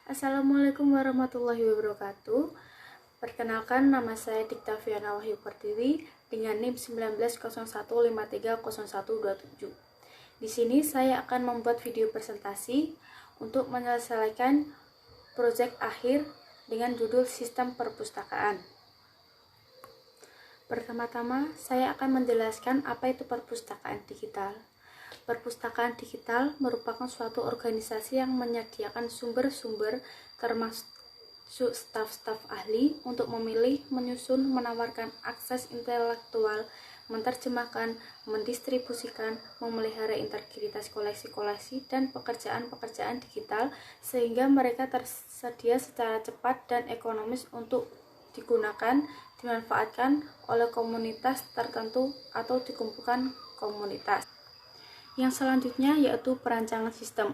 Assalamualaikum warahmatullahi wabarakatuh. Perkenalkan, nama saya Diktaviana Wahyu Pertiwi dengan NIM 1901530127. Di sini saya akan membuat video presentasi untuk menyelesaikan proyek akhir dengan judul Sistem Perpustakaan. Pertama-tama, saya akan menjelaskan apa itu perpustakaan digital. Perpustakaan digital merupakan suatu organisasi yang menyediakan sumber-sumber termasuk staf-staf ahli untuk memilih, menyusun, menawarkan akses intelektual, menerjemahkan, mendistribusikan, memelihara integritas koleksi-koleksi dan pekerjaan-pekerjaan digital sehingga mereka tersedia secara cepat dan ekonomis untuk digunakan, dimanfaatkan oleh komunitas tertentu atau dikumpulkan komunitas. Yang selanjutnya yaitu perancangan sistem.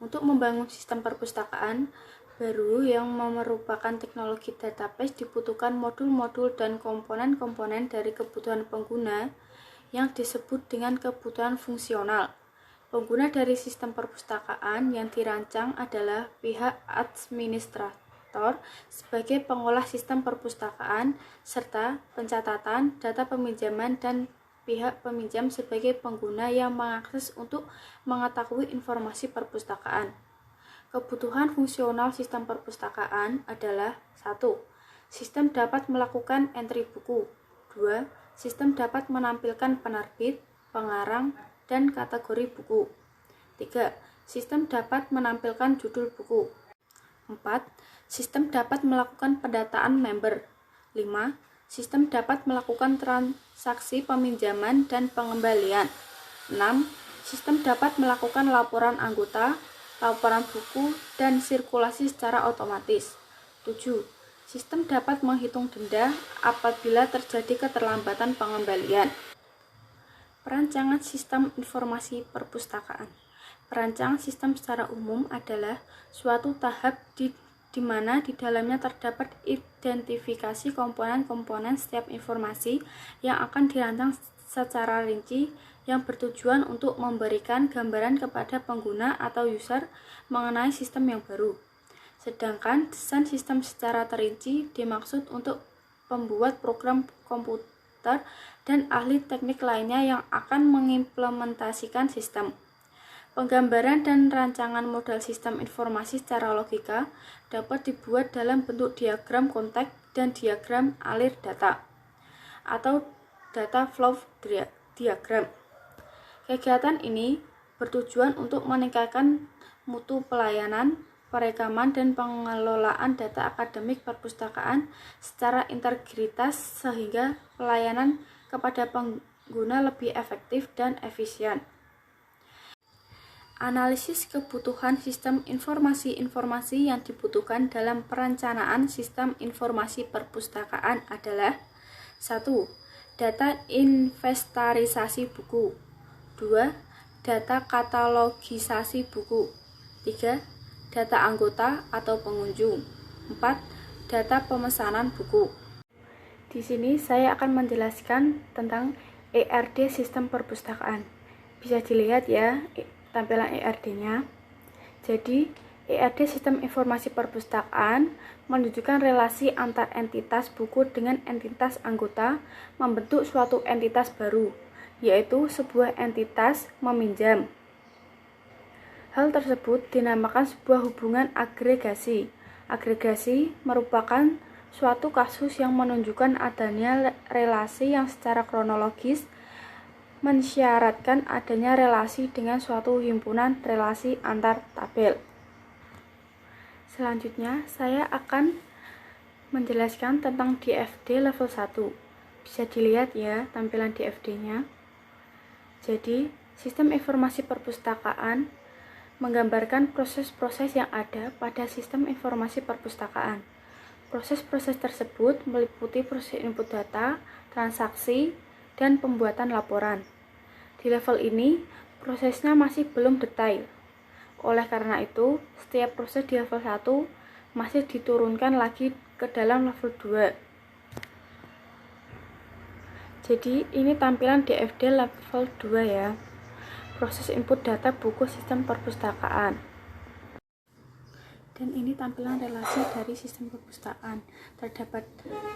Untuk membangun sistem perpustakaan baru yang merupakan teknologi database dibutuhkan modul-modul dan komponen-komponen dari kebutuhan pengguna yang disebut dengan kebutuhan fungsional. Pengguna dari sistem perpustakaan yang dirancang adalah pihak administrator sebagai pengolah sistem perpustakaan serta pencatatan, data peminjaman, dan pihak peminjam sebagai pengguna yang mengakses untuk mengetahui informasi perpustakaan. Kebutuhan fungsional sistem perpustakaan adalah 1. Sistem dapat melakukan entry buku. 2. Sistem dapat menampilkan penerbit, pengarang, dan kategori buku. 3. Sistem dapat menampilkan judul buku. 4. Sistem dapat melakukan pendataan member. 5. Sistem dapat melakukan transaksi peminjaman dan pengembalian. 6. Sistem dapat melakukan laporan anggota, laporan buku, dan sirkulasi secara otomatis. 7. Sistem dapat menghitung denda apabila terjadi keterlambatan pengembalian. Perancangan sistem informasi perpustakaan. Perancangan sistem secara umum adalah suatu tahap di mana di dalamnya terdapat identifikasi komponen-komponen setiap informasi yang akan dirancang secara rinci yang bertujuan untuk memberikan gambaran kepada pengguna atau user mengenai sistem yang baru. Sedangkan desain sistem secara terinci dimaksud untuk pembuat program komputer dan ahli teknik lainnya yang akan mengimplementasikan sistem. Penggambaran dan rancangan model sistem informasi secara logika dapat dibuat dalam bentuk diagram konteks dan diagram alir data atau data flow diagram. Kegiatan ini bertujuan untuk meningkatkan mutu pelayanan, perekaman, dan pengelolaan data akademik perpustakaan secara integritas sehingga pelayanan kepada pengguna lebih efektif dan efisien. Analisis kebutuhan sistem informasi-informasi yang dibutuhkan dalam perencanaan sistem informasi perpustakaan adalah 1. Data inventarisasi buku. 2. Data katalogisasi buku. 3. Data anggota atau pengunjung. 4. Data pemesanan buku. Di sini saya akan menjelaskan tentang ERD sistem perpustakaan. Bisa dilihat ya tampilan ERD-nya. Jadi, ERD sistem informasi perpustakaan menunjukkan relasi antar entitas buku dengan entitas anggota membentuk suatu entitas baru, yaitu sebuah entitas meminjam. Hal tersebut dinamakan sebuah hubungan agregasi. Agregasi merupakan suatu kasus yang menunjukkan adanya relasi yang secara kronologis mensyaratkan adanya relasi dengan suatu himpunan relasi antar tabel. Selanjutnya, saya akan menjelaskan tentang DFD level 1. Bisa dilihat ya tampilan DFD-nya. Jadi, sistem informasi perpustakaan menggambarkan proses-proses yang ada pada sistem informasi perpustakaan. Proses-proses tersebut meliputi proses input data, transaksi, dan pembuatan laporan. Di level ini, prosesnya masih belum detail. Oleh karena itu, setiap proses di level 1 masih diturunkan lagi ke dalam level 2. Jadi, ini tampilan DFD level 2 ya. Proses input data buku sistem perpustakaan. Dan ini tampilan relasi dari sistem perpustakaan. Terdapat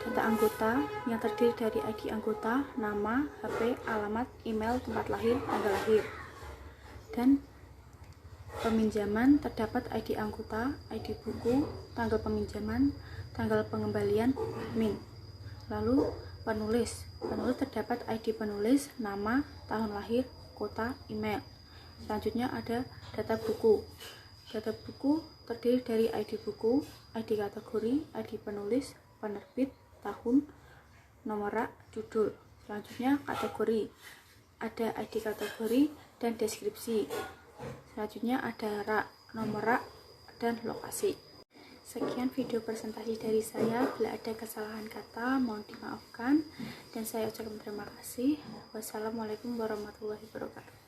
data anggota yang terdiri dari ID anggota, nama, HP, alamat, email, tempat lahir, tanggal lahir. Dan peminjaman terdapat ID anggota, ID buku, tanggal peminjaman, tanggal pengembalian, min. Lalu penulis terdapat ID penulis, nama, tahun lahir, kota, email. Selanjutnya ada data buku. Data buku terdiri dari ID buku, ID kategori, ID penulis, penerbit, tahun, nomor rak, judul. Selanjutnya kategori. Ada ID kategori dan deskripsi. Selanjutnya ada rak, nomor rak, dan lokasi. Sekian video presentasi dari saya. Bila ada kesalahan kata, mohon dimaafkan. Dan saya ucapkan terima kasih. Wassalamualaikum warahmatullahi wabarakatuh.